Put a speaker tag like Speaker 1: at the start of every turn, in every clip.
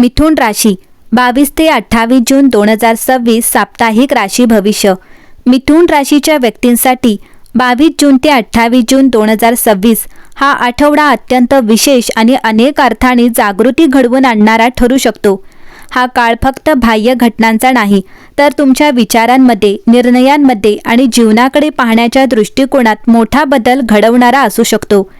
Speaker 1: मिथुन राशी 22 ते 28 जून 2026 साप्ताहिक राशी भविष्य. मिथुन राशीच्या व्यक्तींसाठी 22 जून ते 28 जून 2026 हा आठवडा अत्यंत विशेष आणि अनेक अर्थाने जागृती घडवून आणणारा ठरू शकतो. हा काळ फक्त बाह्य घटनांचा नाही, तर तुमच्या विचारांमध्ये, निर्णयांमध्ये आणि जीवनाकडे पाहण्याच्या दृष्टिकोनात मोठा बदल घडवणारा असू शकतो.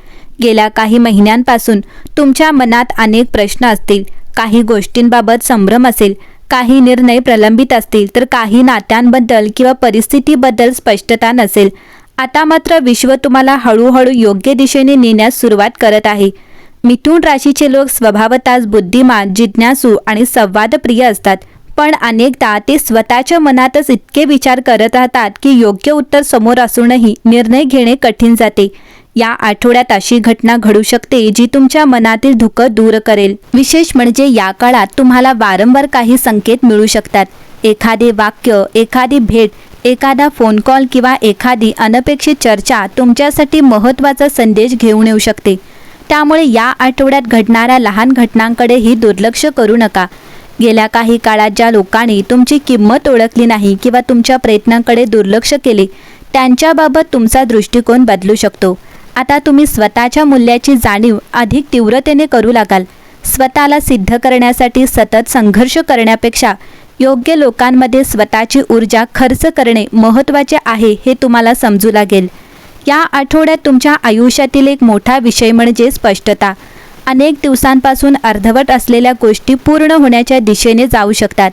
Speaker 1: गेल्या काही महिन्यांपासून तुमच्या मनात अनेक प्रश्न असतील, काही गोष्टींबाबत संभ्रम असेल, काही निर्णय प्रलंबित असतील, तर काही नात्यांबद्दल किंवा परिस्थितीबद्दल स्पष्टता नसेल. आता मात्र विश्व तुम्हाला हळूहळू योग्य दिशेने नेण्यास सुरुवात करत आहे. मिथुन राशीचे लोक स्वभावतःच बुद्धिमान, जिज्ञासू आणि संवादप्रिय असतात, पण अनेकदा ते स्वतःच्या मनातच इतके विचार करत राहतात की योग्य उत्तर समोर असूनही निर्णय घेणे कठीण जाते. या आठवड्यात अशी घटना घडू शकते जी तुमच्या मनातील धुकं दूर करेल. विशेष म्हणजे या काळात तुम्हाला वारंवार काही संकेत मिळू शकतात. एखादे वाक्य, एखादी भेट, एखादा फोन कॉल किंवा एखादी अनपेक्षित चर्चा तुमच्यासाठी महत्त्वाचा संदेश घेऊन येऊ शकते. त्यामुळे या आठवड्यात घडणाऱ्या लहान घटनांकडेही दुर्लक्ष करू नका. गेल्या काही काळात ज्या लोकांनी तुमची किंमत ओळखली नाही किंवा तुमच्या प्रयत्नांकडे दुर्लक्ष केले, त्यांच्याबाबत तुमचा दृष्टिकोन बदलू शकतो. आता तुम्ही स्वतःच्या मूल्याची जाणीव अधिक तीव्रतेने करू लागाल. स्वतःला सिद्ध करण्यासाठी सतत संघर्ष करण्यापेक्षा योग्य लोकांमध्ये स्वतःची ऊर्जा खर्च करणे महत्त्वाचे आहे हे तुम्हाला समजू लागेल. या आठवड्यात तुमच्या आयुष्यातील एक मोठा विषय म्हणजे स्पष्टता. अनेक दिवसांपासून अर्धवट असलेल्या गोष्टी पूर्ण होण्याच्या दिशेने जाऊ शकतात.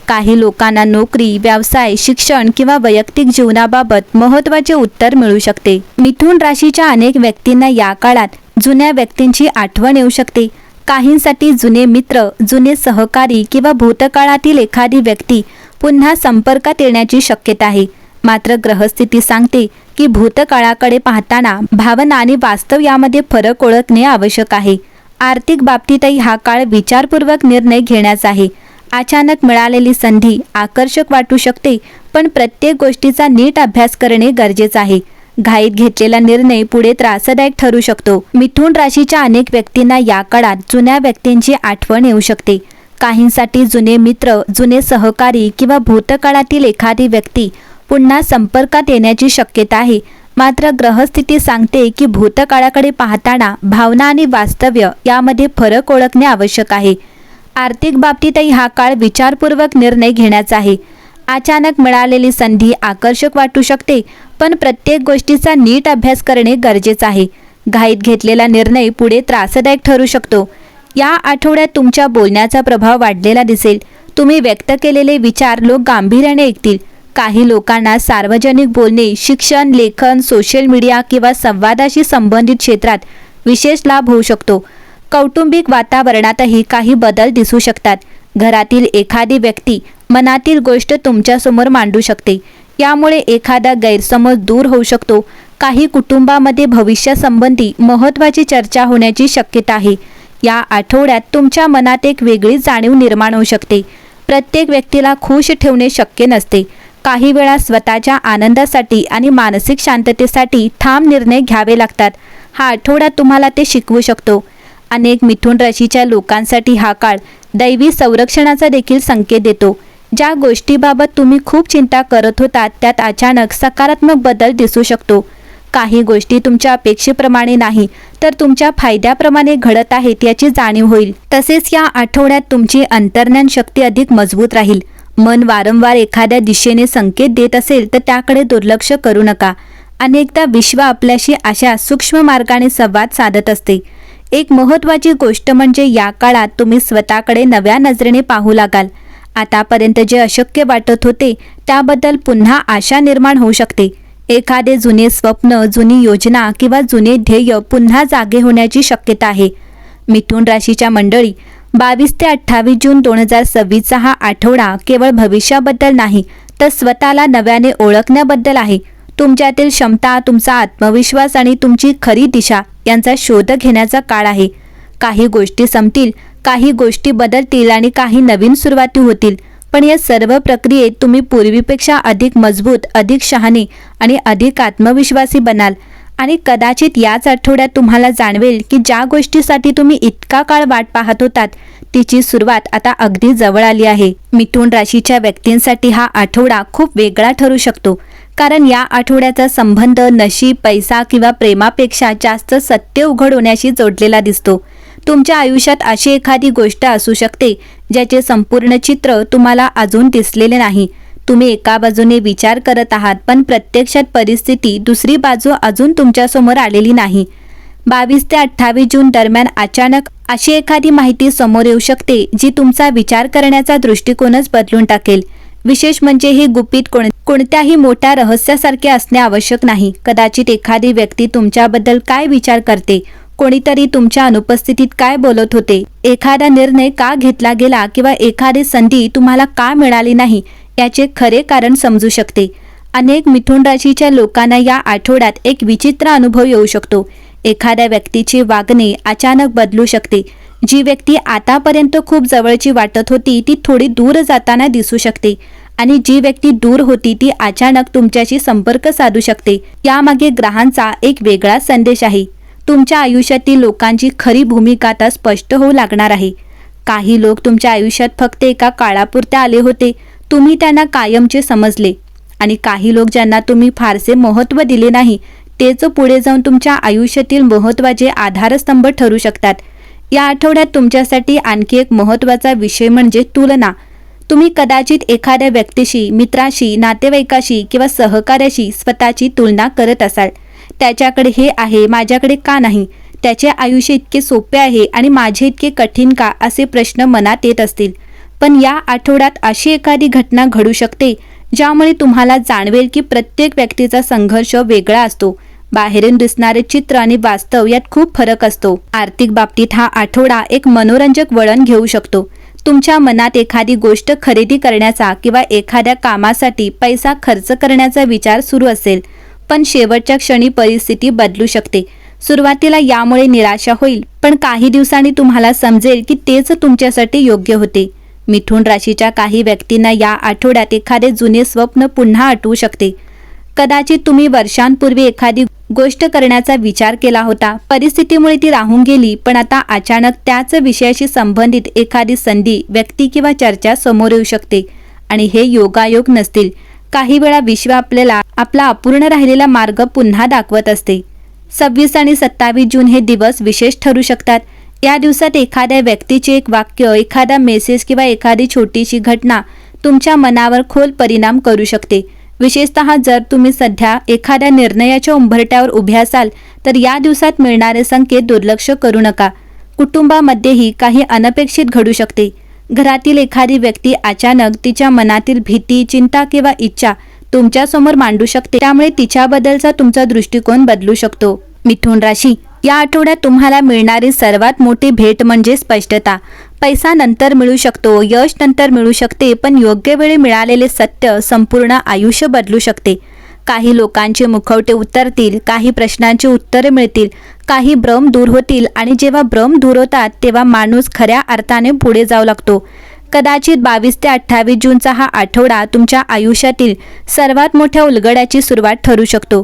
Speaker 1: काही लोकांना नोकरी, व्यवसाय, शिक्षण किंवा वैयक्तिक जीवनाबाबत महत्त्वाचे उत्तर मिळू शकते. मिथुन राशीच्या अनेक व्यक्तींना या काळात जुन्या व्यक्तींची आठवण येऊ शकते. काहींसाठी जुने मित्र, जुने सहकारी किंवा भूतकाळातील एखादी व्यक्ती पुन्हा संपर्कात येण्याची शक्यता आहे. मात्र ग्रहस्थिती सांगते की भूतकाळाकडे पाहताना भावना आणि वास्तव यामध्ये फरक ओळखणे आवश्यक आहे. आर्थिक बाबतीतही हा काळ विचारपूर्वक निर्णय घेण्याचा आहे. अचानक मिळालेली संधी आकर्षक वाटू शकते, पण प्रत्येक गोष्टीचा नीट अभ्यास करणे गरजेचे आहे. घाईत घेतलेला निर्णय पुढे त्रासदायक ठरू शकतो. मिथुन राशीच्या अनेक व्यक्तींना या काळात जुन्या व्यक्तींची आठवण येऊ शकते. काहींसाठी जुने मित्र, जुने सहकारी किंवा भूतकाळातील एखादी व्यक्ती पुन्हा संपर्कात येण्याची शक्यता आहे. मात्र ग्रहस्थिती सांगते की भूतकाळाकडे पाहताना भावना आणि वास्तव्य यामध्ये फरक ओळखणे आवश्यक आहे. आर्थिक बाबतीतही हा काळ विचारपूर्वक निर्णय घेण्याचा आहे. अचानक मिळालेली संधी आकर्षक वाटू शकते, पण प्रत्येक गोष्टीचा नीट अभ्यास करणे गरजेचे आहे. घाईत घेतलेला निर्णय पुढे त्रासदायक ठरू शकतो. या आठवड्यात तुमच्या बोलण्याचा प्रभाव वाढलेला दिसेल. तुम्ही व्यक्त केलेले विचार लोक गांभीर्याने ऐकतील. काही लोकांना सार्वजनिक बोलणे, शिक्षण, लेखन, सोशल मीडिया किंवा संवादाशी संबंधित क्षेत्रात विशेष लाभ होऊ शकतो. कौटुंबिक वातावरणातही काही बदल दिसू शकतात. घरातील एखादी व्यक्ती मनातील गोष्ट तुमच्यासमोर मांडू शकते. यामुळे एखादा गैरसमज दूर होऊ शकतो. काही कुटुंबामध्ये भविष्यासंबंधी महत्त्वाची चर्चा होण्याची शक्यता आहे. या आठवड्यात तुमच्या मनात एक वेगळी जाणीव निर्माण होऊ शकते. प्रत्येक व्यक्तीला खुश ठेवणे शक्य नसते. काही वेळा स्वतःच्या आनंदासाठी आणि मानसिक शांततेसाठी ठाम निर्णय घ्यावे लागतात. हा आठवडा तुम्हाला ते शिकवू शकतो. अनेक मिथुन राशीच्या लोकांसाठी हा काळ दैवी संरक्षणाचा देखील संकेत देतो. ज्या गोष्टीबाबत तुम्ही खूप चिंता करत होतात त्यात अचानक सकारात्मक बदल दिसू शकतो. काही गोष्टी तुमच्या अपेक्षेप्रमाणे नाही, तर तुमच्या फायद्याप्रमाणे घडत आहेत याची जाणीव होईल. तसेच या आठवड्यात तुमची अंतर्ज्ञान शक्ती अधिक मजबूत राहील. मन वारंवार एखाद्या दिशेने संकेत देत असेल तर त्याकडे दुर्लक्ष करू नका. अनेकदा विश्व आपल्याशी अशा सूक्ष्म मार्गाने संवाद साधत असते. एक महत्त्वाची गोष्ट म्हणजे या काळात तुम्ही स्वतःकडे नव्या नजरेने पाहू लागाल. आतापर्यंत जे अशक्य वाटत होते त्याबद्दल पुन्हा आशा निर्माण होऊ शकते. एखादे जुने स्वप्न, जुनी योजना किंवा जुने ध्येय पुन्हा जागे होण्याची शक्यता आहे. मिथुन राशीच्या मंडळी, 22 ते 28 जून 2026 हा आठवडा केवळ भविष्याबद्दल नाही, तर स्वतःला नव्याने ओळखण्याबद्दल आहे. तुमच्यातील क्षमता, तुमचा आत्मविश्वास आणि तुमची खरी दिशा यांचा शोध घेण्याचा काळ आहे. काही गोष्टी संपतील, काही गोष्टी बदलतील आणि काही नवीन सुरुवाती होतील. पण या सर्व प्रक्रियेत तुम्ही पूर्वीपेक्षा अधिक मजबूत, अधिक शहाणे आणि अधिक आत्मविश्वासी बनाल. आणि कदाचित याच आठवड्यात तुम्हाला जाणवेल की ज्या गोष्टीसाठी तुम्ही इतका काळ वाट पाहत होतात तिची सुरुवात आता अगदी जवळ आली आहे. मिथुन राशीच्या व्यक्तींसाठी हा आठवडा खूप वेगळा ठरू शकतो, कारण या आठवड्याचा संबंध नशीब, पैसा किंवा प्रेमापेक्षा जास्त सत्य उघड होण्याशी जोडलेला दिसतो. तुमच्या आयुष्यात अशी एखादी गोष्ट असू शकते ज्याचे संपूर्ण चित्र तुम्हाला अजून दिसलेले नाही. तुम्ही एका बाजूने विचार करत आहात, पण प्रत्यक्षात परिस्थिती दुसरी बाजू अजून तुमच्यासमोर आलेली नाही. 22 ते 28 जून दरम्यान अचानक अशी एखादी माहिती समोर येऊ शकते जी तुमचा विचार करण्याचा दृष्टिकोनच बदलून टाकेल. विशेष म्हणजे हे गुपित कोणत्याही मोठ्या रहस्यासारखे असणे आवश्यक नाही. कदाचित एखादी व्यक्ती तुमच्याबद्दल काय विचार करते, कोणीतरी तुमच्या अनुपस्थितीत काय बोलत होते, एखादा निर्णय का घेतला गेला किंवा एखादी संधी तुम्हाला का मिळाली नाही याचे खरे कारण समजू शकते. अनेक मिथुन राशीच्या लोकांना या आठवड्यात एक विचित्र अनुभव येऊ शकतो. एखाद्या व्यक्तीचे वागणे अचानक बदलू शकते. जी व्यक्ती आतापर्यंत खूप जवळची वाटत होती ती थोडी दूर जाताना दिसू शकते आणि जी व्यक्ती दूर होती ती अचानक तुमच्याशी संपर्क साधू शकते. यामागे ग्रहांचा एक वेगळा संदेश आहे. तुमच्या आयुष्यातील लोकांची खरी भूमिका आता स्पष्ट होऊ लागणार आहे. काही लोक तुमच्या आयुष्यात फक्त एका काळापुरते आले होते, तुम्ही त्यांना कायमचे समजले, आणि काही लोक ज्यांना तुम्ही फारसे महत्त्व दिले नाही तेच पुढे जाऊन तुमच्या आयुष्यातील महत्त्वाचे आधारस्तंभ ठरू शकतात. या आठवड्यात तुमच्यासाठी आणखी एक महत्त्वाचा विषय म्हणजे तुलना. तुम्ही कदाचित एखाद्या व्यक्तीशी, मित्राशी, नातेवाईकाशी किंवा सहकार्याशी स्वतःची तुलना करत असाल. त्याच्याकडे हे आहे, माझ्याकडे का नाही, त्याचे आयुष्य इतके सोपे आहे आणि माझे इतके कठीण का, असे प्रश्न मनात येत असतील. पण या आठवड्यात अशी एखादी घटना घडू शकते ज्यामुळे तुम्हाला जाणवेल की प्रत्येक व्यक्तीचा संघर्ष वेगळा असतो. बाहेरून दिसणारे चित्र आणि वास्तव यात खूप फरक असतो. आर्थिक बाबतीत हा आठवडा एक मनोरंजक वळण घेऊ शकतो. तुमच्या मनात एखादी गोष्ट खरेदी करण्याचा किंवा एखाद्या कामासाठी पैसा खर्च करण्याचा विचार सुरू असेल, पण शेवटच्या क्षणी परिस्थिती बदलू शकते. सुरुवातीला यामुळे निराशा होईल, पण काही दिवसांनी तुम्हाला समजेल की तेच तुमच्यासाठी योग्य होते. मिथुन राशीच्या काही व्यक्तींना या आठवड्यात एखादे जुने स्वप्न पुन्हा आठवू शकते. कदाचित तुम्ही वर्षांपूर्वी एखादी गोष्ट करण्याचा विचार केला होता, परिस्थितीमुळे ती राहून गेली, पण आता अचानक त्याच विषयाशी संबंधित एखादी संधी, व्यक्ती किंवा चर्चा समोर येऊ शकते. आणि हे योगायोग नसतील. काही वेळा विश्व आपल्याला आपला अपूर्ण राहिलेला मार्ग पुन्हा दाखवत असते. 26 आणि 27 जून हे दिवस विशेष ठरू शकतात. या दिवसात एखाद्या व्यक्तीचे एक वाक्य, एखादा मेसेज किंवा एखादी छोटीशी घटना तुमच्या मनावर खोल परिणाम करू शकते. विशेषतः जर तुम्ही सध्या एखाद्या निर्णयाच्या उंबरठ्यावर उभे असाल तर या दिवसात मिळणारे संकेत दुर्लक्ष करू नका. कुटुंबामध्येही काही अनपेक्षित घडू शकते. घरातील एखादी व्यक्ती अचानक तिच्या मनातील भीती, चिंता किंवा इच्छा तुमच्यासमोर मांडू शकते, त्यामुळे तिच्याबद्दलचा तुमचा दृष्टिकोन बदलू शकतो. मिथुन राशी, या आठवड्यात तुम्हाला मिळणारी सर्वात मोठी भेट म्हणजे स्पष्टता. पैसा नंतर मिळू शकतो, यश नंतर मिळू शकते, पण योग्य वेळी मिळालेले सत्य संपूर्ण आयुष्य बदलू शकते. काही लोकांचे मुखवटे उतरतील, काही प्रश्नांची उत्तरे मिळतील, काही भ्रम दूर होतील, आणि जेव्हा भ्रम दूर होतात तेव्हा माणूस खऱ्या अर्थाने पुढे जाऊ लागतो. कदाचित 22 ते 28 जूनचा हा आठवडा तुमच्या आयुष्यातील सर्वात मोठ्या उलगड्याची सुरुवात ठरू शकतो.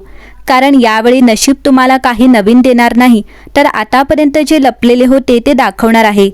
Speaker 1: कारण यावेळी नशीब तुम्हाला काही नवीन देणार नाही, तर आतापर्यंत जे लपलेले होते ते दाखवणार आहे.